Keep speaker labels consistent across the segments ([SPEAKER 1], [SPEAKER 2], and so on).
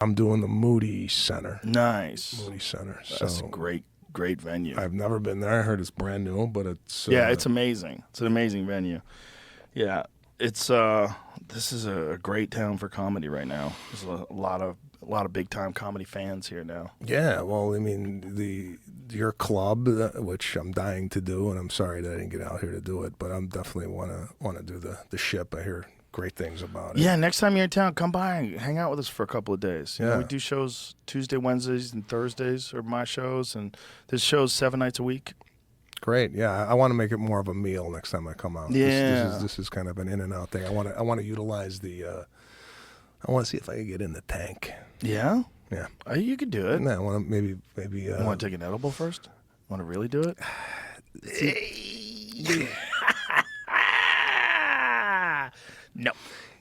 [SPEAKER 1] I'm doing the Moody Center.
[SPEAKER 2] Nice.
[SPEAKER 1] Moody Center.
[SPEAKER 2] That's a great venue.
[SPEAKER 1] I've never been there. I heard it's brand new, but it's
[SPEAKER 2] it's amazing. It's an amazing venue. Yeah, it's this is a great town for comedy right now. There's a lot of big time comedy fans here now.
[SPEAKER 1] Yeah, well, I mean, your club, which I'm dying to do, and I'm sorry that I didn't get out here to do it, but I'm definitely want to do the ship. I hear great things about it.
[SPEAKER 2] Yeah, next time you're in town, come by and hang out with us for a couple of days. You know,
[SPEAKER 1] Yeah.
[SPEAKER 2] we do shows Tuesday, Wednesdays, and Thursdays are my shows, and there's shows 7 nights a week.
[SPEAKER 1] Great. Yeah, I want to make it more of a meal next time I come out.
[SPEAKER 2] Yeah.
[SPEAKER 1] This is kind of an in and out thing. I want to utilize the. I want to see if I can get in the tank.
[SPEAKER 2] Yeah.
[SPEAKER 1] Yeah.
[SPEAKER 2] You could do it.
[SPEAKER 1] No, I want to maybe.
[SPEAKER 2] You want to take an edible first? Want to really do it? No.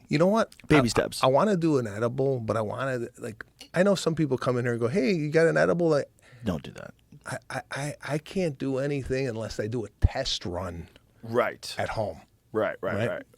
[SPEAKER 1] You know what?
[SPEAKER 2] Baby steps.
[SPEAKER 1] I want to do an edible, but I want to I know some people come in here and go, "Hey, you got an edible?"
[SPEAKER 2] Don't do that.
[SPEAKER 1] I can't do anything unless I do a test run
[SPEAKER 2] Right.
[SPEAKER 1] at home.
[SPEAKER 2] Right.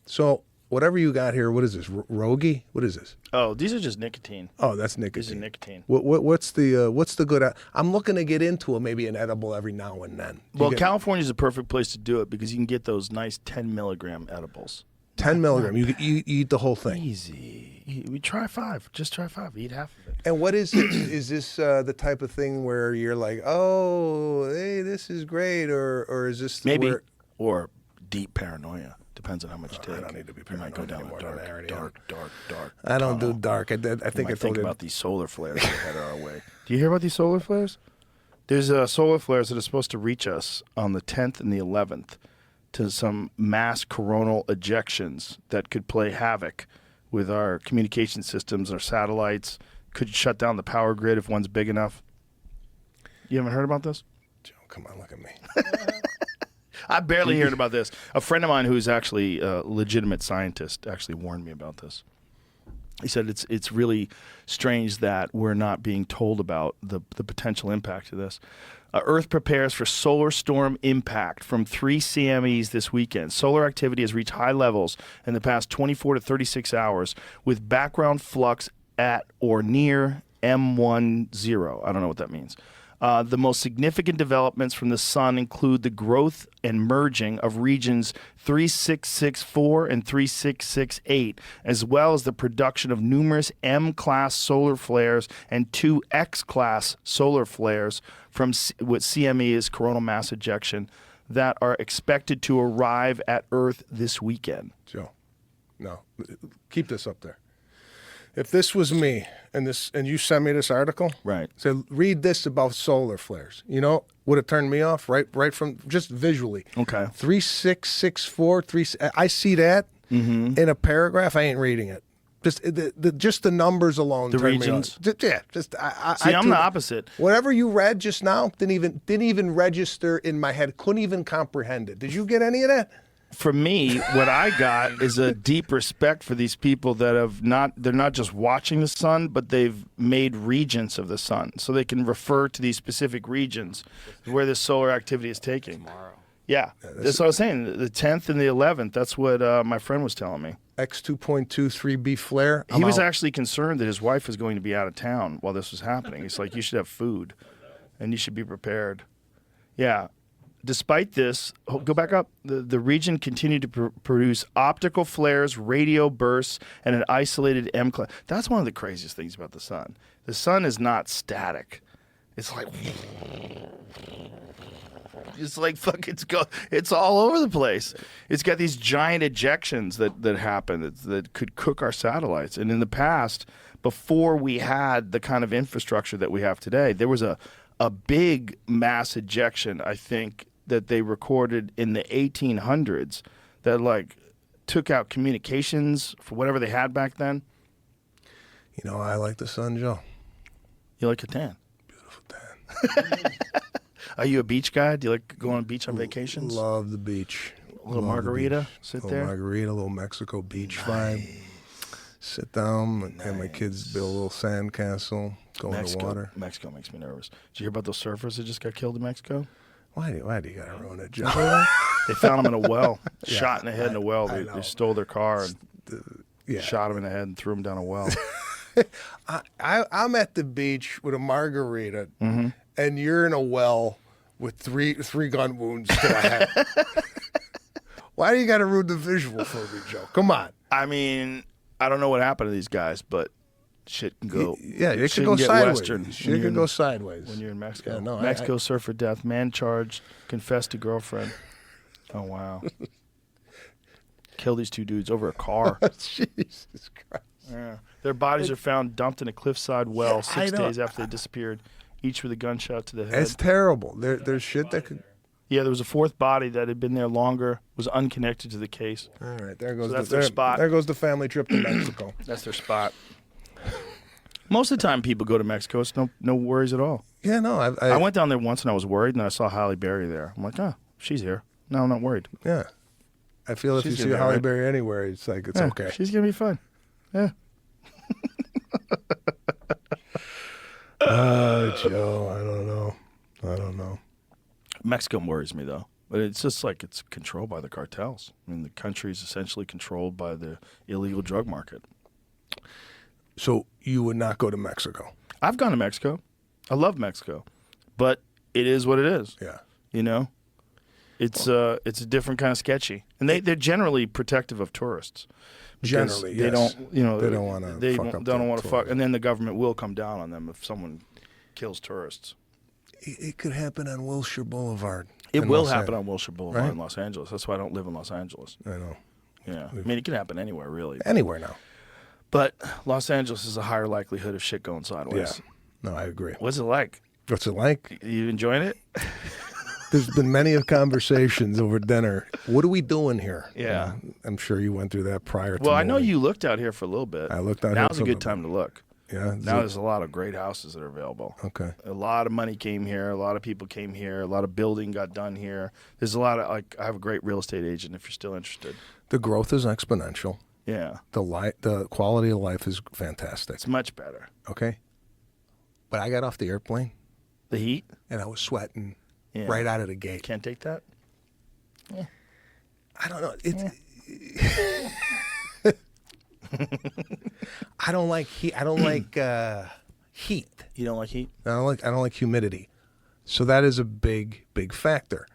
[SPEAKER 1] So whatever you got here, what is this? Rogie? What is this?
[SPEAKER 2] Oh, these are just nicotine.
[SPEAKER 1] Oh, that's nicotine.
[SPEAKER 2] These are nicotine.
[SPEAKER 1] What's the good? I'm looking to get into maybe an edible every now and then.
[SPEAKER 2] Well, California is a perfect place to do it because you can get those nice 10 milligram edibles.
[SPEAKER 1] 10 milligram. You eat the whole thing.
[SPEAKER 2] Easy. We try 5. Just try 5. Eat half of it.
[SPEAKER 1] And what is it? Is this the type of thing where you're like, oh, hey, this is great, or is this
[SPEAKER 2] maybe or deep paranoia? Depends on how much you take.
[SPEAKER 1] I don't need to be paranoid.
[SPEAKER 2] You might go down a dark.
[SPEAKER 1] I don't do dark. I think I
[SPEAKER 2] think about these solar flares that head our way. Do you hear about these solar flares? There's solar flares that are supposed to reach us on the 10th and the 11th to some mass coronal ejections that could play havoc with our communication systems, our satellites, could shut down the power grid if one's big enough. You haven't heard about this?
[SPEAKER 1] Joe, come on, look at me.
[SPEAKER 2] I barely heard about this. A friend of mine who's actually a legitimate scientist actually warned me about this. He said it's really strange that we're not being told about the potential impact of this. Earth prepares for solar storm impact from 3 CMEs this weekend. Solar activity has reached high levels in the past 24 to 36 hours with background flux at or near M10. I don't know what that means. The most significant developments from the sun include the growth and merging of regions 3664 and 3668, as well as the production of numerous M-class solar flares and 2 X-class solar flares from what CME is coronal mass ejection that are expected to arrive at Earth this weekend.
[SPEAKER 1] Joe, no, keep this up there. If this was me and you sent me this article,
[SPEAKER 2] right?
[SPEAKER 1] So read this about solar flares. You know, would have turned me off right from just visually.
[SPEAKER 2] Okay.
[SPEAKER 1] 3664, I see that in a paragraph. I ain't reading it. Just the numbers alone.
[SPEAKER 2] The
[SPEAKER 1] turn
[SPEAKER 2] regions.
[SPEAKER 1] Me on.
[SPEAKER 2] See, I'm the opposite.
[SPEAKER 1] Whatever you read just now didn't even register in my head. Couldn't even comprehend it. Did you get any of that?
[SPEAKER 2] For me, what I got is a deep respect for these people that they're not just watching the sun, but they've made regions of the sun. So they can refer to these specific regions where this solar activity is taking.
[SPEAKER 3] Tomorrow.
[SPEAKER 2] Yeah. That's what I was saying. The 10th and the 11th, that's what my friend was telling me.
[SPEAKER 1] X2.23B flare.
[SPEAKER 2] He was actually concerned that his wife was going to be out of town while this was happening. He's like, you should have food, and you should be prepared. Yeah. Despite this, go back up, the region continued to produce optical flares, radio bursts, and an isolated M-class. That's one of the craziest things about the sun. The sun is not static. It's like fuck. It's all over the place. It's got these giant ejections that happen that could cook our satellites. And in the past, before we had the kind of infrastructure that we have today, there was a big mass ejection, I think, that they recorded in the 1800s that took out communications for whatever they had back then.
[SPEAKER 1] You know, I like the sun, Joe.
[SPEAKER 2] You like a tan?
[SPEAKER 1] Beautiful tan.
[SPEAKER 2] Are you a beach guy? Do you like going on beach on vacations?
[SPEAKER 1] Love the beach.
[SPEAKER 2] A little margarita, sit there.
[SPEAKER 1] Margarita, a little Mexico beach vibe. Sit down, have my kids build a little sand castle, go in the water.
[SPEAKER 2] Mexico makes me nervous. Did you hear about those surfers that just got killed in Mexico?
[SPEAKER 1] Why do you gotta ruin it, Joe?
[SPEAKER 2] They found them in a well, shot in the head in a well. They stole their car and shot him in the head and threw him down a well.
[SPEAKER 1] I'm at the beach with a margarita, and you're in a well with three gun wounds to the head. Why do you got to ruin the visual for me, Joe? Come on.
[SPEAKER 2] I mean, I don't know what happened to these guys, but shit can go.
[SPEAKER 1] Yeah, it
[SPEAKER 2] shit
[SPEAKER 1] could go
[SPEAKER 2] can get
[SPEAKER 1] sideways.
[SPEAKER 2] Western
[SPEAKER 1] Shit
[SPEAKER 2] when
[SPEAKER 1] could go sideways.
[SPEAKER 2] when you're in Mexico.
[SPEAKER 1] Yeah, no,
[SPEAKER 2] Mexico, serve for death. Man charged, confessed to girlfriend. Oh, wow. Kill these two dudes over a car.
[SPEAKER 1] Jesus Christ.
[SPEAKER 2] Yeah. Their bodies are found dumped in a cliffside well
[SPEAKER 1] Yeah,
[SPEAKER 2] 6 days after they disappeared, each with a gunshot to the head.
[SPEAKER 1] It's terrible. There's shit that could.
[SPEAKER 2] Yeah, there was a fourth body that had been there longer, was unconnected to the case.
[SPEAKER 1] All right, there goes.
[SPEAKER 2] So that's their spot.
[SPEAKER 1] There goes the family trip to Mexico.
[SPEAKER 2] That's their spot. Most of the time, people go to Mexico. It's no worries at all.
[SPEAKER 1] Yeah, no,
[SPEAKER 2] I went down there once and I was worried, and I saw Halle Berry there. I'm like, oh, she's here. No, I'm not worried.
[SPEAKER 1] Yeah, I feel if
[SPEAKER 2] She's
[SPEAKER 1] you
[SPEAKER 2] gonna
[SPEAKER 1] see
[SPEAKER 2] be
[SPEAKER 1] Halle
[SPEAKER 2] right.
[SPEAKER 1] Berry anywhere, it's like it's
[SPEAKER 2] Yeah,
[SPEAKER 1] okay.
[SPEAKER 2] She's gonna be fine. Yeah.
[SPEAKER 1] Joe, I don't know.
[SPEAKER 2] Mexico worries me though, but it's just like it's controlled by the cartels. I mean, the country is essentially controlled by the illegal drug market.
[SPEAKER 1] So you would not go to Mexico?
[SPEAKER 2] I've gone to Mexico. I love Mexico, but it is what it is.
[SPEAKER 1] Yeah.
[SPEAKER 2] You know, it's a different kind of sketchy, and they're generally protective of tourists. because
[SPEAKER 1] Generally,
[SPEAKER 2] they
[SPEAKER 1] yes.
[SPEAKER 2] don't, you know,
[SPEAKER 1] They don't wanna
[SPEAKER 2] they
[SPEAKER 1] fuck
[SPEAKER 2] won't-
[SPEAKER 1] up
[SPEAKER 2] they don't
[SPEAKER 1] the
[SPEAKER 2] want to
[SPEAKER 1] tour.
[SPEAKER 2] fuck, and then the government will come down on them if someone kills tourists.
[SPEAKER 1] It could happen on Wilshire Boulevard.
[SPEAKER 2] It
[SPEAKER 1] in
[SPEAKER 2] will
[SPEAKER 1] Los
[SPEAKER 2] happen
[SPEAKER 1] An-
[SPEAKER 2] on Wilshire Boulevard
[SPEAKER 1] Right?
[SPEAKER 2] in Los Angeles. That's why I don't live in Los Angeles.
[SPEAKER 1] I know.
[SPEAKER 2] Yeah, I mean, it can happen anywhere really,
[SPEAKER 1] Anywhere now.
[SPEAKER 2] but Los Angeles is a higher likelihood of shit going
[SPEAKER 1] Yeah.
[SPEAKER 2] sideways.
[SPEAKER 1] No, I agree.
[SPEAKER 2] What's it like?
[SPEAKER 1] What's it like?
[SPEAKER 2] You enjoying it?
[SPEAKER 1] There's been many of conversations over dinner. What are we doing here?
[SPEAKER 2] Yeah.
[SPEAKER 1] I'm sure you went through that prior to
[SPEAKER 2] Well, I know
[SPEAKER 1] moving.
[SPEAKER 2] you looked out here for a little bit.
[SPEAKER 1] I looked out here
[SPEAKER 2] Now's
[SPEAKER 1] for
[SPEAKER 2] a
[SPEAKER 1] a
[SPEAKER 2] good
[SPEAKER 1] little
[SPEAKER 2] time to look.
[SPEAKER 1] Yeah.
[SPEAKER 2] Now there's a lot of great houses that are available.
[SPEAKER 1] Okay.
[SPEAKER 2] A lot of money came here. A lot of people came here. A lot of building got done here. There's a lot of, like, I have a great real estate agent if you're still interested.
[SPEAKER 1] The growth is exponential.
[SPEAKER 2] Yeah.
[SPEAKER 1] The quality of life is fantastic.
[SPEAKER 2] It's much better.
[SPEAKER 1] Okay. But I got off the airplane
[SPEAKER 2] The heat?
[SPEAKER 1] and I was sweating
[SPEAKER 2] Yeah.
[SPEAKER 1] right out of the gate.
[SPEAKER 2] Can't take that?
[SPEAKER 1] I don't know. I don't like heat. I don't like heat.
[SPEAKER 2] You don't like heat?
[SPEAKER 1] I don't like humidity. So that is a big factor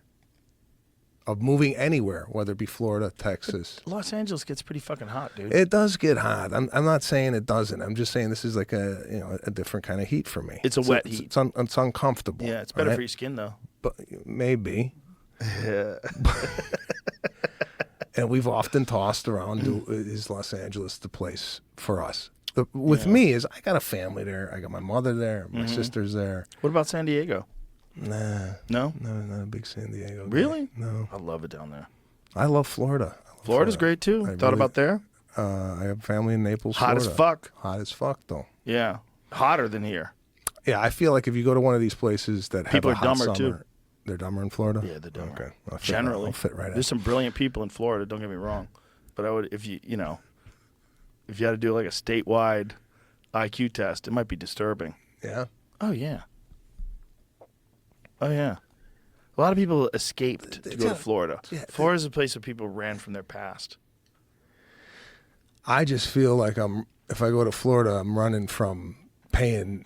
[SPEAKER 1] of moving anywhere, whether it be Florida, Texas.
[SPEAKER 2] Los Angeles gets pretty fucking hot, dude.
[SPEAKER 1] It does get hot. I'm not saying it doesn't. I'm just saying this is like a different kind of heat for me.
[SPEAKER 2] It's a wet heat.
[SPEAKER 1] It's uncomfortable.
[SPEAKER 2] Yeah, it's better
[SPEAKER 1] all
[SPEAKER 2] for
[SPEAKER 1] right?
[SPEAKER 2] your skin, though.
[SPEAKER 1] But maybe.
[SPEAKER 2] Yeah.
[SPEAKER 1] And we've often tossed around, is Los Angeles the place for us? With me is I got a family there. I got my mother there. My sister's there.
[SPEAKER 2] What about San Diego?
[SPEAKER 1] Nah.
[SPEAKER 2] No?
[SPEAKER 1] No, not a big San Diego guy.
[SPEAKER 2] Really?
[SPEAKER 1] No.
[SPEAKER 2] I love it down there.
[SPEAKER 1] I love Florida.
[SPEAKER 2] Florida's great, too.
[SPEAKER 1] I
[SPEAKER 2] Thought
[SPEAKER 1] really-
[SPEAKER 2] about there?
[SPEAKER 1] I have family in Naples,
[SPEAKER 2] Hot as
[SPEAKER 1] Florida.
[SPEAKER 2] fuck.
[SPEAKER 1] Hot as fuck, though.
[SPEAKER 2] Yeah. Hotter than here.
[SPEAKER 1] Yeah, I feel like if you go to one of these places that have
[SPEAKER 2] People
[SPEAKER 1] a
[SPEAKER 2] are
[SPEAKER 1] hot
[SPEAKER 2] dumber, too.
[SPEAKER 1] summer, they're dumber in Florida?
[SPEAKER 2] Yeah, they're dumber.
[SPEAKER 1] Okay. I'll
[SPEAKER 2] Generally.
[SPEAKER 1] fit right in.
[SPEAKER 2] There's some brilliant people in Florida, don't get me wrong. But I would, if you had to do like a statewide IQ test, it might be disturbing.
[SPEAKER 1] Yeah?
[SPEAKER 2] Oh, yeah. Oh, yeah. A lot of people escaped to go to Florida.
[SPEAKER 1] Yeah.
[SPEAKER 2] Florida's a place where people ran from their past.
[SPEAKER 1] I just feel like if I go to Florida, I'm running from paying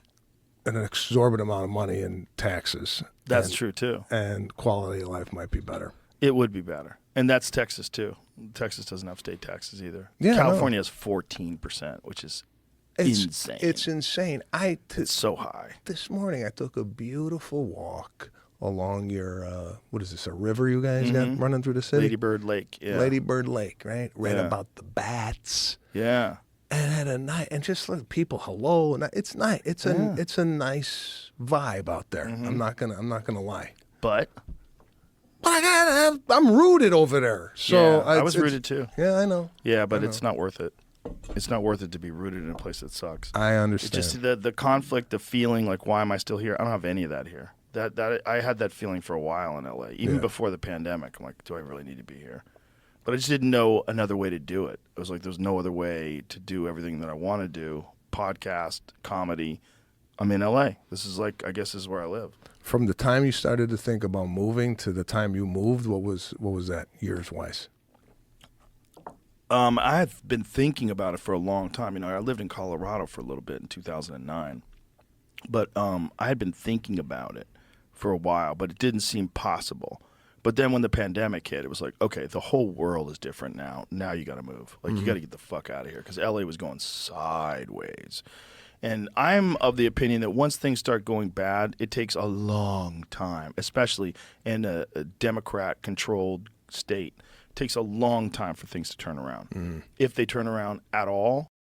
[SPEAKER 1] an exorbitant amount of money in taxes.
[SPEAKER 2] That's
[SPEAKER 1] and,
[SPEAKER 2] true, too.
[SPEAKER 1] And quality of life might be better.
[SPEAKER 2] It would be better. And that's Texas, too. Texas doesn't have state taxes either.
[SPEAKER 1] Yeah,
[SPEAKER 2] California has 14%, which is insane.
[SPEAKER 1] It's insane.
[SPEAKER 2] It's so high.
[SPEAKER 1] This morning I took a beautiful walk along your, what is this, a river you guys got running through the city?
[SPEAKER 2] Lady Bird Lake. Yeah.
[SPEAKER 1] Lady Bird Lake, right? Read
[SPEAKER 2] Yeah.
[SPEAKER 1] about the bats.
[SPEAKER 2] Yeah.
[SPEAKER 1] And had a night, and just let people hello, and it's nice. It's a nice vibe out there. I'm not gonna lie.
[SPEAKER 2] But
[SPEAKER 1] But I'm rooted over there. So
[SPEAKER 2] yeah, I was rooted too.
[SPEAKER 1] Yeah, I know.
[SPEAKER 2] Yeah, but it's not worth it. It's not worth it to be rooted in a place that sucks.
[SPEAKER 1] I
[SPEAKER 2] It's
[SPEAKER 1] understand.
[SPEAKER 2] just the conflict, the feeling like, why am I still here? I don't have any of that here. That I had that feeling for a while in LA, even
[SPEAKER 1] Yeah.
[SPEAKER 2] before the pandemic. I'm like, do I really need to be here? But I just didn't know another way to do it. It was like there's no other way to do everything that I want to do. Podcast, comedy. I'm in LA. This is like, I guess this is where I live.
[SPEAKER 1] From the time you started to think about moving to the time you moved, what was that years wise?
[SPEAKER 2] I've been thinking about it for a long time. You know, I lived in Colorado for a little bit in 2009, but I had been thinking about it for a while, but it didn't seem possible. But then when the pandemic hit, it was like, okay, the whole world is different now. Now you got to move. Like, you got to get the fuck out of here because LA was going sideways. And I'm of the opinion that once things start going bad, it takes a long time, especially in a Democrat-controlled state. It takes a long time for things to turn around. If they turn around at all,